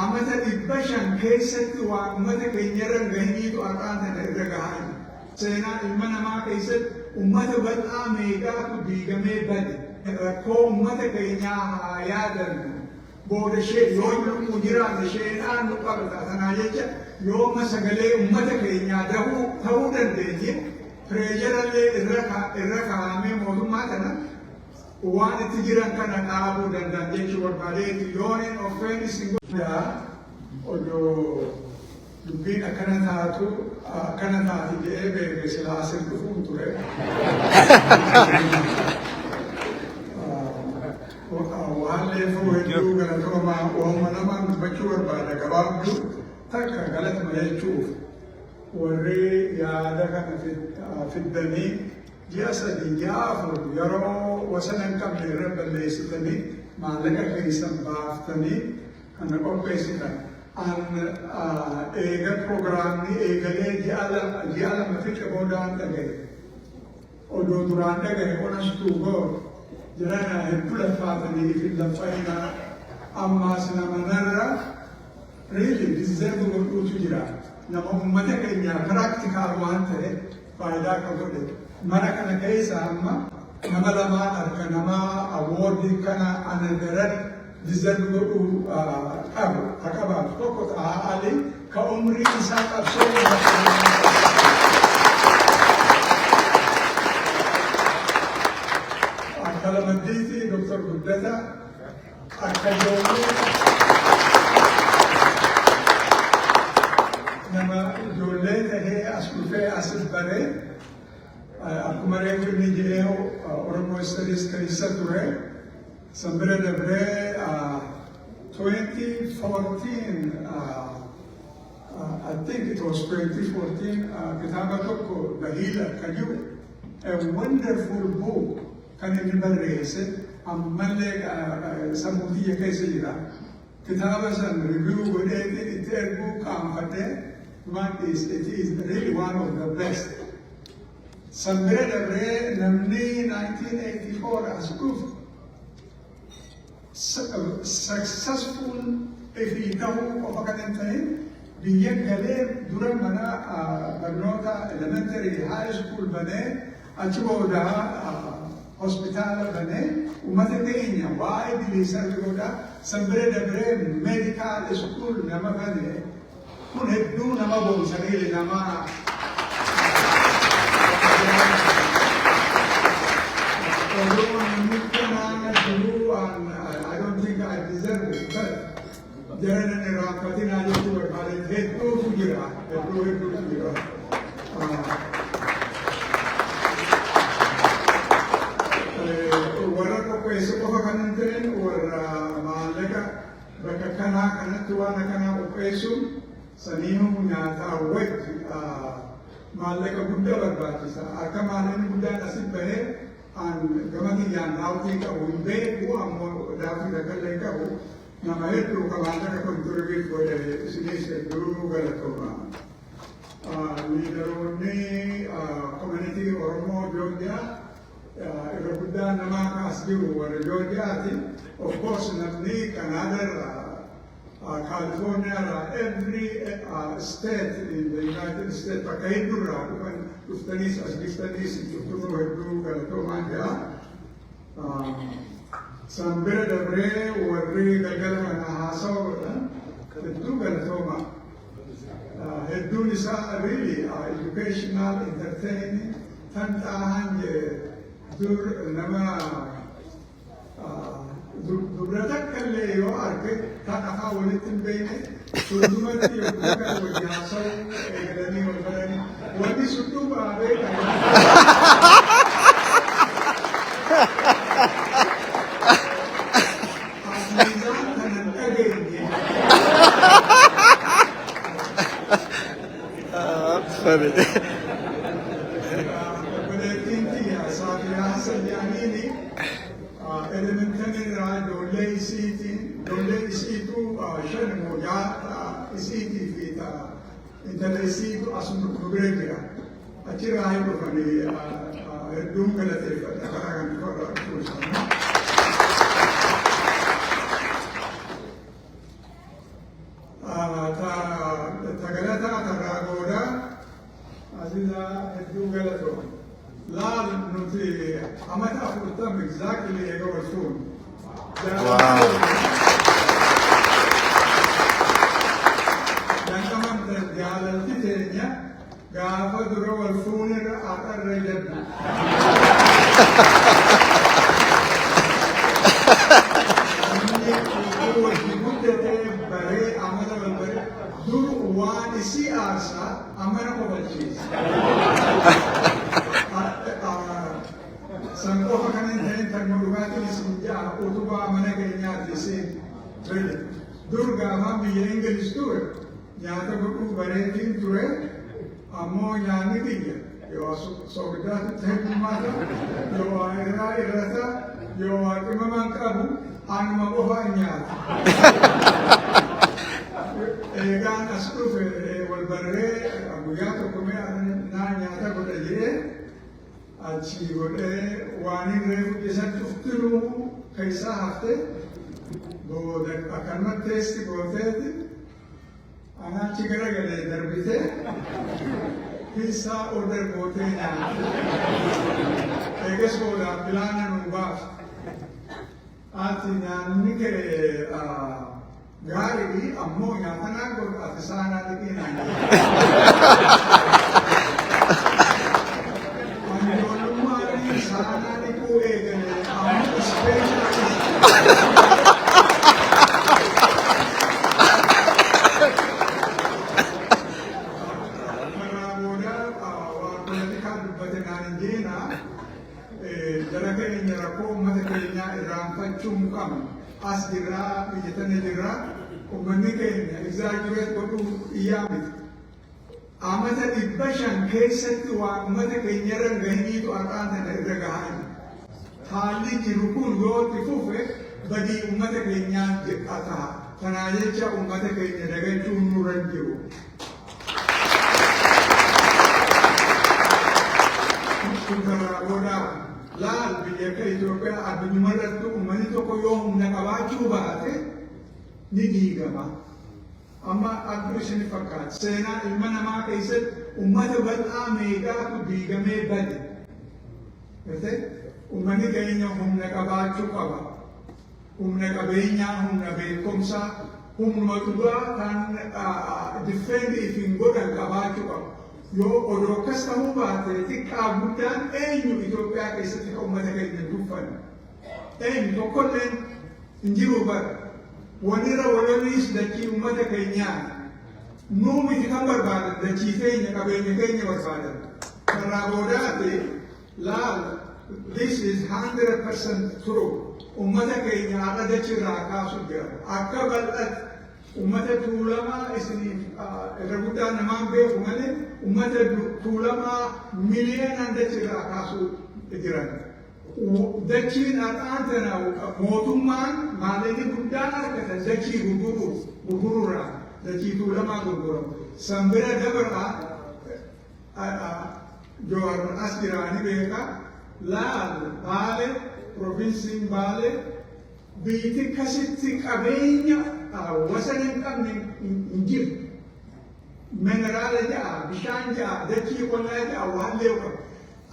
amata dhibbashan keessatti waan uummata keenyarra gahiniitu har'aan tana irra gahaa jiru. Seenaa ilma namaa keessatti uummata bal'aa meeqaatu diigamee bade. Rakkoo uummata keenyaa haa yaadannu. Booda ishee yoo lubbuu jiraate isheenaan nu qabata. Kanaa jecha yooma sagalee uummata keenyaa ta'uu dandeenye pireejarallee irra kaa'amee mootummaa kana waan itti jiran kana dhaabuu danda'an jechuu barbaadeeti. Yooniin offeen isin godhaa odoo dubbiin akkana taati jedhee beeke silaa asin dhufuun ture. Waan leefuu hedduu galatoomaa uumama namaan dubbachuu barbaada gabaabduu takka galatuma jechuuf warri yaada kana fiddanii ji'a sadii ji'a afur yeroo wasana hin qabne irra balleessitanii maallaqa keessan baaftanii kana qopheessitan. Eega proogiraamni eegalee ji'a lama fixe boodaan dhagaye. Odoo duraan dhagaye onastuu gooru. Jirana hedduu laffaatanii fi laffainaa ammaas nama narra really deserve godhuutu jira. Nama uummata keenyaa practical waan ta'e faayidaa kan godhe. Mana kana keessa amma nama lamaan harka nama awardii kana ana daran deserve godhuu qabu. Akabaatu tokko ta'aa ka umrii isaa qabsoo Kalamandiiti Dr. Guddata akka nama ijoollee tahee as dhufee asis baree akkuma reefu inni jedhee Oromoo Studies keessa ture san bira dabree 2014 I think it was 2014 kitaaba tokko Bahila kan jiru a wonderful book. Kan inni barreesse ammallee sammuu kiyya keessa jira. Kitaaba san review godhee itti erguu qaanfadhee it is really one of the best. San bira dabree namni 1984 as dhufu successful ifii ta'uu qofa kan hin ta'in biyya galee dura mana barnoota elementary high school banee achi booda hospitaala banee uummata keenya waa'ee biliisa godhaa san bira dabree medical school nama banee kun hedduu nama boonsanii nama I don't think I deserve it, but jaran irraanfatinaa jechuu barbaade hedduutu jira hedduutu jira. Qofa kan hin ta'in warra maallaqa bakka kanaa kanatti waan akkanaa qopheessuun saniinuu nyaataa wajji maallaqa guddaa barbaachisa. Akka maallaqni guddaan asit bahee gama kiyyaan daawwitii qabu hin beeku ammoo daawwitii dakkallee qabu nama hedduu ka maallaqa kontiribiyuut godhe isinis hedduu galatooma. Liidaroonni koominitii Oromoo Joorjiyaa irra guddaan namaa kaas jiru warra Joorjiyaati. Of course namni Kanaadaarraa Californiaarraa every state in the United States bakka hedduurraa dhuftaniis as dhiftaniis dhuftuu hedduu galatoomaa jira. San bira dabree warri galgala kana haasawaa godhan hedduu galatoomaa. Hedduun isaa really educational, entertaining tan ta'an dur nama dubra takkallee yoo arge kan afaan walitti hin beekne hundumatti yommuu kan wajji haasa'u eegalanii wal baranii wanni sunduu baabee kan asmiizaan kanan dhageenye. Elementary ijoollee isiitu shan mooyaa isiitii fi intala isiitu asuma dubree jira. Achirraa hin dhufanii hedduun galateeffadha karaa kan korra dhufuusan. exactly a our phone. Wow. Jaalalti teenya gaafa dura wal fuunirra aqarra jedhu. Inni wajji guddatee baree amala wal bare dur waan isii aarsaa amana qofachiisa. San qofa kan hin ta'in kan nu dhugaatiin isin ja'a utubaa mana keenyaatti isin fedhe. Dur gaafa biyya Ingiliz ture nyaata godhuu bareetiin ture ammoo nyaanni biyya yoo soogiddaatti ta'e yoo irraa irrata yoo qimaman qabu anuma qofa nyaata. Eegaan as dhufe wal barree guyyaa tokko naa nyaata godha jedhee achi godhee waan hin reefu keessatti uftinuu keessaa hafte booda akkanumatti teesti gooteeti. Anachi garagalee darbitee piisaa order gootee nyaate. Eegas boodaan pilaana nu baafte. Ati nyaanni kee gaarii ammoo nyaata naa godha ati saanaa dhiqii naan jedhe. Ani ijoollummaadhaan saanaa dhiquu eegalee ammoo ispeeshaalii. Jara keenya rakkoo uummata keenyaa irraanfachuun qabnu as jirraa biyya tana jirraa uummanni keenya exaggerate godhuu iyyaa miti. Amata 500 keessatti waa uummata keenya irra gahiniitu har'aan tana irra gahaa jiru. Haalli jiru kun yoo itti fufe badii uummata keenyaa jedhaa ta'a. Kanaa jecha uummata keenya dagachuun nurra jiru. Kun karaa boodaa laal biyya Itoophiyaa addunyaarratti uummanni tokko yoo humna qabaachuu baate ni diigama. Amma akka isin fakkaata seenaa ilma namaa keessatti uummata bal'aa meeqaatu diigamee bade. Uummanni keenya humna qabaachuu qaba. Humna qabeenyaa, humna beekumsaa, humna dhugaa kan difeendiif hin godhan qabaachuu qaba. Yoo odoo akkas ta'uu baate xiqqaa guddaan eenyu Itoophiyaa keessatti kan uummata keenya dubbanne. Eenyu tokkolleen hin jiru bara. Walirra walirriis dachii uummata keenyaa nuu miti kan barbaadan dachii keenya qabeenya keenya barbaadan. Karraa boodaati laal this is 100% true. Uummata keenya haadha dachirraa kaasuu jira. Akka bal'atti ummata tuulamaa isiniif irra guddaan namaan beeku malee ummata tuulamaa miliyoonaan dachirraa kaasuu jiran. Dachiin har'aan tana mootummaan maallaqni guddaan argatan dachii gurguruurraa dachii tuulamaa gurguramu. San bira dabaraa Joowar as jiraani beeka laal Baalee provinsiin Baalee biyyi kasitti qabeenya wasan hin qabne hin jiru. Mineraala ja'a, bishaan ja'a, dachii qonnaa ja'a waan leewu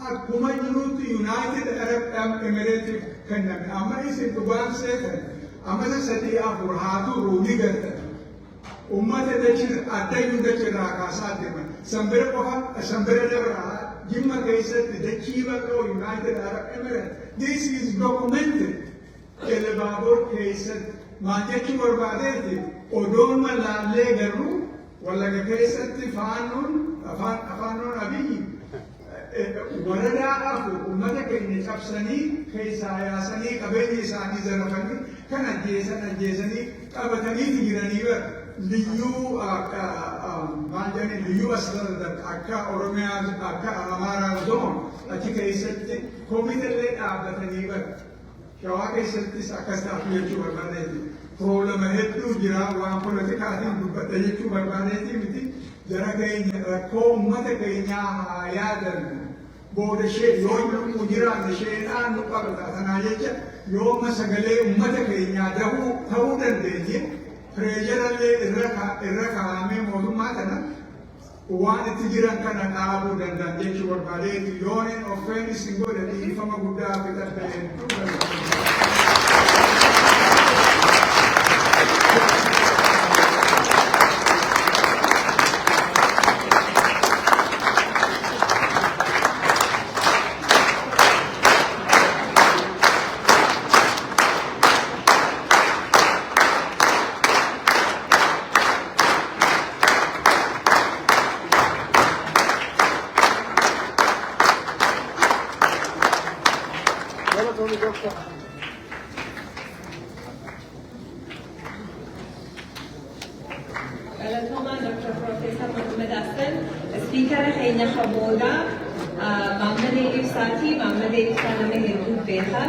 akkuma jirutti United Arab Emirates kenname. Amma isin dhugaan seetan amata 3-4 haa turuu ni galtan. Uummata dachii addayyuu dachirraa kaasaa deeman. Sanbira qofa, sanbira dabraa Jimma keessatti dachii bal'oo United Arab Emirates. This is documented. Elbaabur keessatti maal jechuu barbaadeeti odoon malaallee garuu wallaga keessatti afaanoon abiyyi waradaa afur uummata keenya cabsanii keessaa yaasanii qabeenya isaanii zarafanii kan ajjeesanii qabatanii jiranii bara liyyuu maal jedhanii liyyuu asirra akka Oromiyaa akka Amaaraa zoon achi keessatti koomitellee dhaabbatanii bara. Shawaa keessattis akkas ta'u jechuu barbaadeeti. Problema hedduu jira waan politikaatiin dubbadha jechuu barbaadeeti miti. Jara keenya rakkoo uummata keenyaa haa yaadannu. Booda ishee yoo lubbuu jiraanne isheenaan nu qabata. Kanaa jecha yooma sagalee uummata keenyaa ta'uu dandeenye pireejarallee irra kaa'amee mootummaa kana waan itti jiran kana dhaabuu danda'an jechuu barbaadeetu yooniin offeenis hin godhe dhiifama guddaa fidadhe hedduu Galatoomaa Dr. Professor Mohammed Hassan, Spiikara keenya kaboodaa, maamila ibsaatii, maamila ibsaa nama hedduu beekaa,